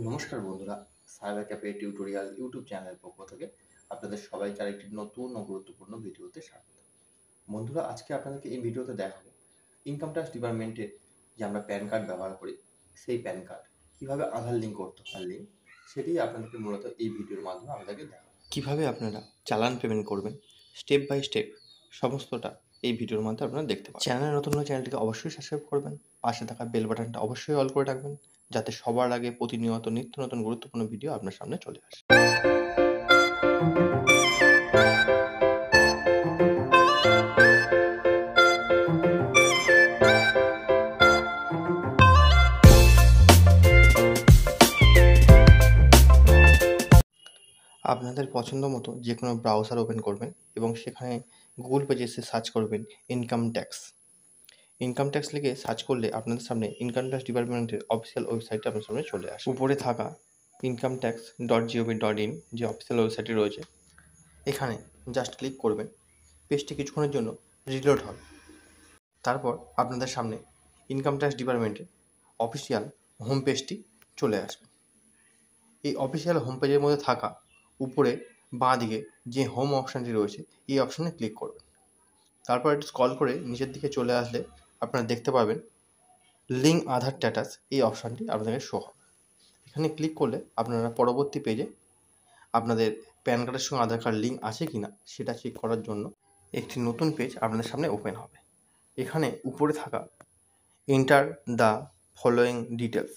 নমস্কার বন্ধুরা, cyber cafe tutorial YouTube চ্যানেলের পক্ষ থেকে আপনাদের সবাইকে আরেকটি নতুন ও গুরুত্বপূর্ণ ভিডিওতে স্বাগত। বন্ধুরা, আজকে আপনাদেরকে এই ভিডিওতে দেখাবো ইনকাম ট্যাক্স ডিপার্টমেন্টে যে আমরা প্যান কার্ড ব্যবহার করি, সেই প্যান কার্ড কীভাবে আধার লিঙ্ক করতে হয় সেটি আপনাদেরকে মূলত এই ভিডিওর মাধ্যমে আপনাদেরকে দেখাবো। কীভাবে আপনারা চালান পেমেন্ট করবেন স্টেপ বাই স্টেপ সমস্তটা এই ভিডিওর মাধ্যমে আপনারা দেখতে পাবেন। চ্যানেলে নতুন হলে চ্যানেলটিকে অবশ্যই সাবস্ক্রাইব করবেন, পাশে থাকা বেল বাটনটা অবশ্যই অল করে রাখবেন, যাতে সবার আগে প্রতিনিয়ত নিত্য নতুন গুরুত্বপূর্ণ ভিডিও আপনার সামনে চলে আসে। আপনাদের পছন্দ মতো যে কোনো ব্রাউজার ওপেন করবেন এবং সেখানে গুগল পেজে এসে সার্চ করবেন ইনকাম ট্যাক্স। ইনকাম ট্যাক্স লিখে সার্চ করলে আপনাদের সামনে ইনকাম ট্যাক্স ডিপার্টমেন্টের অফিসিয়াল ওয়েবসাইটটা আপনার সামনে চলে আসে। উপরে থাকা incometax.gov.in যে অফিসিয়াল ওয়েবসাইটটি রয়েছে, এখানে জাস্ট ক্লিক করবেন। পেজটি কিছুক্ষণের জন্য রিলোড হবে। তারপর আপনাদের সামনে ইনকাম ট্যাক্স ডিপার্টমেন্টের অফিসিয়াল হোম পেজটি চলে আসবে। এই অফিসিয়াল হোম পেজের মধ্যে থাকা উপরে বাঁ দিকে যে হোম অপশানটি রয়েছে, এই অপশানে ক্লিক করবেন। তারপর একটু স্ক্রল করে নিচের দিকে চলে আসলে আপনারা দেখতে পাবেন লিঙ্ক আধার স্ট্যাটাস, এই অপশানটি আপনাদের শো হবে। এখানে ক্লিক করলে আপনারা পরবর্তী পেজে আপনাদের প্যান কার্ডের সঙ্গে আধার কার্ড লিঙ্ক আছে কি না সেটা চেক করার জন্য একটি নতুন পেজ আপনাদের সামনে ওপেন হবে। এখানে উপরে থাকা এন্টার দ্য ফলোয়িং ডিটেলস,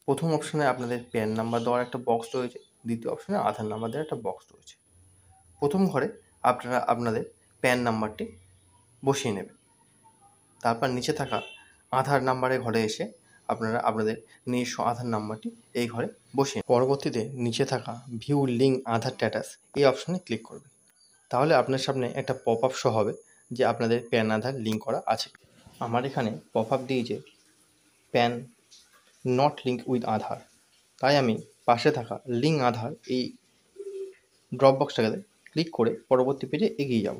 প্রথম অপশানে আপনাদের প্যান নাম্বার দেওয়ার একটা বক্স রয়েছে, দ্বিতীয় অপশানে আধার নাম্বার দেওয়ার একটা বক্স রয়েছে। প্রথম ঘরে আপনারা আপনাদের প্যান নাম্বারটি বসিয়ে নেবেন। তারপর নিচে থাকা আধার নাম্বারের ঘরে এসে আপনারা আপনাদের নিজস্ব আধার নাম্বারটি এই ঘরে বসিয়ে পরবর্তীতে নিচে থাকা ভিউ লিঙ্ক আধার স্ট্যাটাস, এই অপশানে ক্লিক করবেন। তাহলে আপনার সামনে একটা পপ আপ শো হবে যে আপনাদের প্যান আধার লিঙ্ক করা আছে। আমার এখানে পপ আপ দিয়েছে প্যান নট লিঙ্ক উইথ আধার, তাই আমি পাশে থাকা লিঙ্ক আধার এই ড্রপ বক্সটাকে ক্লিক করে পরবর্তী পেজে এগিয়ে যাব।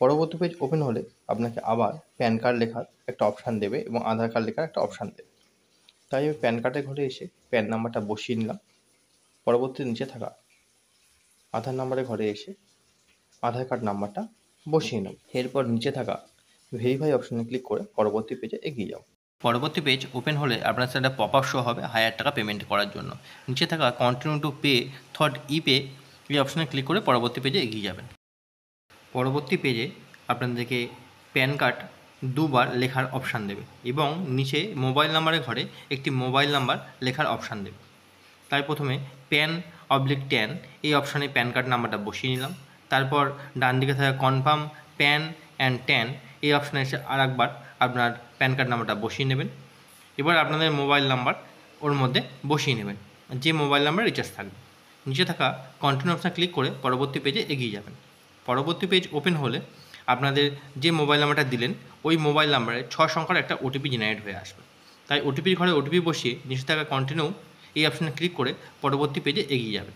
পরবর্তী পেজ ওপেন হলে আপনাকে আবার প্যান কার্ড লেখার একটা অপশান দেবে এবং আধার কার্ড লেখার একটা অপশান দেবে। তাই আমি প্যান কার্ডের ঘরে এসে প্যান নাম্বারটা বসিয়ে নিলাম। পরবর্তী নিচে থাকা আধার নাম্বারের ঘরে এসে আধার কার্ড নাম্বারটা বসিয়ে নেব। এরপর নিচে থাকা ভেরিফাই অপশানে ক্লিক করে পরবর্তী পেজে এগিয়ে যাব। পরবর্তী পেজ ওপেন হলে আপনার সাথে একটা পপ আপ শো হবে 1000 টাকা পেমেন্ট করার জন্য। নিচে থাকা কন্টিনিউ টু পে থট ইপে এই অপশানে ক্লিক করে পরবর্তী পেজে এগিয়ে যাবেন। পরবর্তী পেজে আপনাদেরকে প্যান কার্ড দুবার লেখার অপশান দেবে এবং নিচে মোবাইল নাম্বারের ঘরে একটি মোবাইল নাম্বার লেখার অপশান দেবে। তাই প্রথমে PAN/10 এই অপশানে প্যান কার্ড নাম্বারটা বসিয়ে নিলাম। তারপর ডান দিকে থাকা কনফার্ম PAN and 10 এই অপশানে এসে আরেকবার আপনার প্যান কার্ড নাম্বারটা বসিয়ে নেবেন। এবার আপনাদের মোবাইল নাম্বার ওর মধ্যে বসিয়ে নেবেন, যে মোবাইল নাম্বার রিচার্জ থাকবে। নিচে থাকা কন্টিনিউ অপশানে ক্লিক করে পরবর্তী পেজে এগিয়ে যাবেন। পরবর্তী পেজ ওপেন হলে আপনাদের যে মোবাইল নাম্বারটা দিলেন ওই মোবাইল নাম্বারে 6 সংখ্যার একটা ওটিপি জেনারেট হয়ে আসবে। তাই ওটিপির ঘরে ওটিপি বসিয়ে নিচে থাকা কন্টিনিউ এই অপশানে ক্লিক করে পরবর্তী পেজে এগিয়ে যাবেন।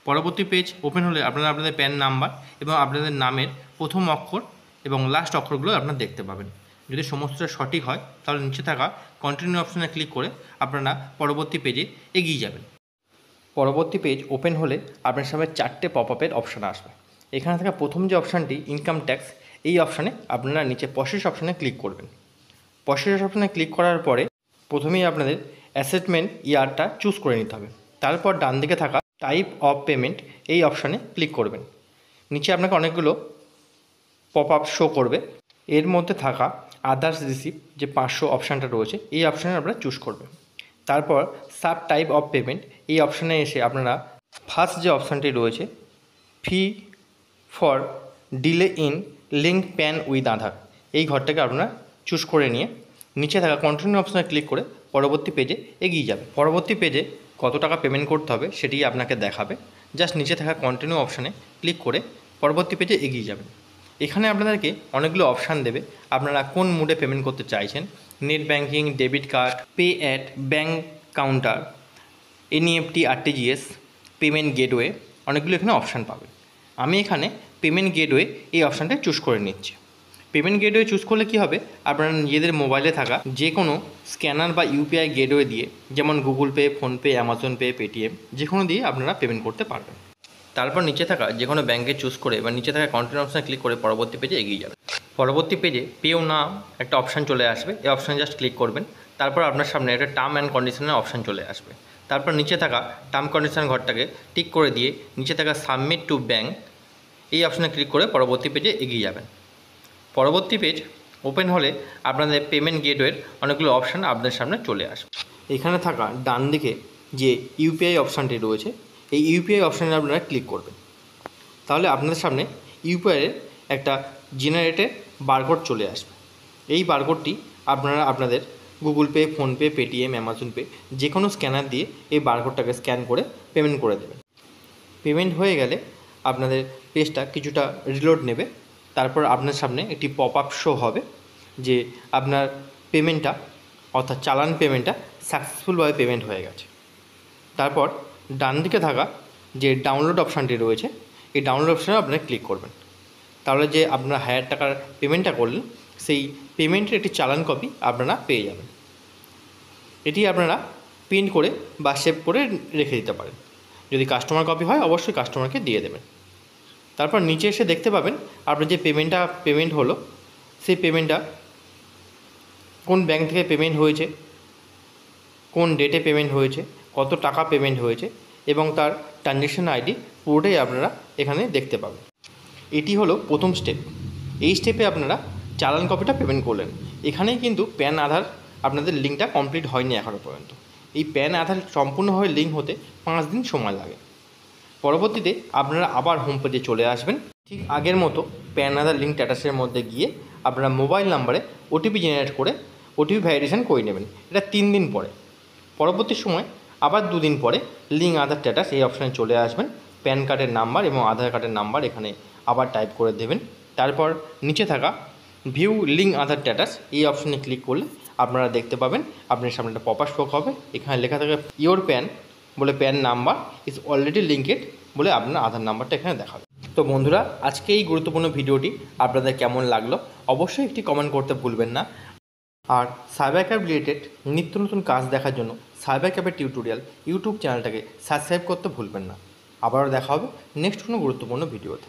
পরবর্তী পেজ ওপেন হলে আপনারা আপনাদের প্যান নাম্বার এবং আপনাদের নামের প্রথম অক্ষর এবং লাস্ট অক্ষরগুলো আপনারা দেখতে পাবেন। যদি সমস্তটা সঠিক হয় তাহলে নিচে থাকা কন্টিনিউ অপশানে ক্লিক করে আপনারা পরবর্তী পেজে এগিয়ে যাবেন। পরবর্তী পেজ ওপেন হলে আপনার সামনে 4টে পপ আপের অপশান আসবে। এখানে থাকা প্রথম যে অপশানটি ইনকাম ট্যাক্স, এই অপশানে আপনারা নিচে প্রসেস অপশানে ক্লিক করবেন। প্রসেস অপশানে ক্লিক করার পরে প্রথমেই আপনাদের অ্যাসেসমেন্ট ইয়ারটা চুজ করে নিতে হবে। তারপর ডান দিকে থাকা টাইপ অফ পেমেন্ট এই অপশানে ক্লিক করবেন। নিচে আপনাকে অনেকগুলো পপ আপ শো করবে, এর মধ্যে থাকা আদার্স রিসিপ্ট যে 500 অপশানটা রয়েছে এই অপশানে আপনারা চুজ করবেন। তারপর সাব টাইপ অফ পেমেন্ট এই অপশানে এসে আপনারা ফার্স্ট যে অপশানটি রয়েছে fee for delay in link PAN with Aadhaar, এই ঘরটাকে আপনারা চুজ করে নিয়ে নিচে থাকা কন্টিনিউ অপশানে ক্লিক করে পরবর্তী পেজে এগিয়ে যাবে। পরবর্তী পেজে কত টাকা পেমেন্ট করতে হবে সেটি আপনাকে দেখাবে। জাস্ট নিচে থাকা কন্টিনিউ অপশানে ক্লিক করে পরবর্তী পেজে এগিয়ে যাবেন। এখানে আপনাদেরকে অনেকগুলো অপশান দেবে, আপনারা কোন মুডে পেমেন্ট করতে চাইছেন, net banking, debit card, pay at bank counter, NEFT, RTGS, payment gateway, অনেকগুলো এখানে অপশান পাবেন। আমি এখানে পেমেন্ট গেটওয়ে এই অপশানটা চুজ করে নিচ্ছি। পেমেন্ট গেটওয়ে চুজ করলে কী হবে, আপনারা নিজেদের মোবাইলে থাকা যে কোনো স্ক্যানার বা ইউপিআই গেটওয়ে দিয়ে, যেমন Google pay, PhonePe, Amazon pay, Paytm, যে কোনো দিয়ে আপনারা পেমেন্ট করতে পারবেন। তারপর নিচে থাকা যে কোনো ব্যাঙ্কে চুজ করে বা নিচে থাকা কন্টিনিউ অপশানে ক্লিক করে পরবর্তী পেজে এগিয়ে যাবেন। পরবর্তী পেজে পেও নাও একটা অপশান চলে আসবে, এই অপশানে জাস্ট ক্লিক করবেন। তারপর আপনার সামনে একটা টার্ম অ্যান্ড কন্ডিশনের অপশান চলে আসবে। তারপর নিচে থাকা টার্ম কন্ডিশন ঘরটাকে টিক করে দিয়ে নিচে থাকা সাবমিট টু ব্যাঙ্ক এই অপশানে ক্লিক করে পরবর্তী পেজে এগিয়ে যাবেন। পরবর্তী পেজ ওপেন হলে আপনাদের পেমেন্ট গেটওয়ের অনেকগুলো অপশান আপনাদের সামনে চলে আসবে। এখানে থাকা ডান দিকে যে ইউপিআই অপশানটি রয়েছে, এই ইউপিআই অপশানে আপনারা ক্লিক করবেন। তাহলে আপনাদের সামনে ইউপিআইয়ের একটা জেনারেটেড বারকোড চলে আসবে। এই বারকোডটি আপনারা আপনাদের Google pay, PhonePe, Paytm, Amazon pay যে কোনো স্ক্যানার দিয়ে এই বারকোডটাকে স্ক্যান করে পেমেন্ট করে দেবেন। পেমেন্ট হয়ে গেলে আপনাদের পেজটা কিছুটা রিলোড নেবে। তারপর আপনার সামনে একটি পপ আপ শো হবে যে আপনার পেমেন্টটা অর্থাৎ চালান পেমেন্টটা সাকসেসফুলভাবে পেমেন্ট হয়ে গেছে। তারপর ডান দিকে থাকা যে ডাউনলোড অপশানটি রয়েছে, এই ডাউনলোড অপশানে আপনারা ক্লিক করবেন। তাহলে যে আপনারা 1000 টাকার পেমেন্টটা করলেন, সেই পেমেন্টের একটি চালান কপি আপনারা পেয়ে যাবেন। এটি আপনারা প্রিন্ট করে বা সেভ করে রেখে দিতে পারেন। যদি কাস্টমার কপি হয় অবশ্যই কাস্টমারকে দিয়ে দেবেন। তারপর নিচে এসে দেখতে পাবেন আপনার যে পেমেন্ট হলো, সেই পেমেন্টটা কোন ব্যাঙ্ক থেকে পেমেন্ট হয়েছে, কোন ডেটে পেমেন্ট হয়েছে, কত টাকা পেমেন্ট হয়েছে এবং তার ট্রানজ্যাকশন আইডি পুরোটাই আপনারা এখানে দেখতে পাবেন। এটি হলো প্রথম স্টেপ। এই স্টেপে আপনারা চালান কপিটা পেমেন্ট করলেন। এখানেই কিন্তু প্যান আধার আপনাদের লিঙ্কটা কমপ্লিট হয়নি এখনও পর্যন্ত। এই প্যান আধার সম্পূর্ণভাবে লিঙ্ক হতে 5 দিন সময় লাগে। পরবর্তীতে আপনারা আবার হোম পেজে চলে আসবেন। ঠিক আগের মতো প্যান আধার লিঙ্ক স্ট্যাটাসের মধ্যে গিয়ে আপনারা মোবাইল নাম্বারে ওটিপি জেনারেট করে ওটিপি ভ্যালিডেশন করে নেবেন। এটা 3 দিন পরে। পরবর্তী সময় আবার 2 দিন পরে লিঙ্ক আধার স্ট্যাটাস এই অপশানে চলে আসবেন। প্যান কার্ডের নাম্বার এবং আধার কার্ডের নাম্বার এখানে আবার টাইপ করে দেবেন। তারপর নিচে থাকা ভিউ লিঙ্ক আধার স্ট্যাটাস এই অপশানে ক্লিক করলে আপনারা দেখতে পাবেন আপনার সামনে একটা পপআপ শো হবে। এখানে লেখা থাকে ইওর প্যান বলে pan number is already linked বলে আপনার আধার নাম্বারটা এখানে দেখাবে। তো বন্ধুরা, আজকে এই গুরুত্বপূর্ণ ভিডিওটি আপনাদের কেমন লাগলো অবশ্যই একটি কমেন্ট করতে ভুলবেন না। আর সাইবার ক্যাব রিলেটেড নিত্য নতুন কাজ দেখার জন্য সাইবার ক্যাবের টিউটোরিয়াল ইউটিউব চ্যানেলটাকে সাবস্ক্রাইব করতে ভুলবেন না। আবারও দেখা হবে নেক্সট কোনো গুরুত্বপূর্ণ ভিডিওতে।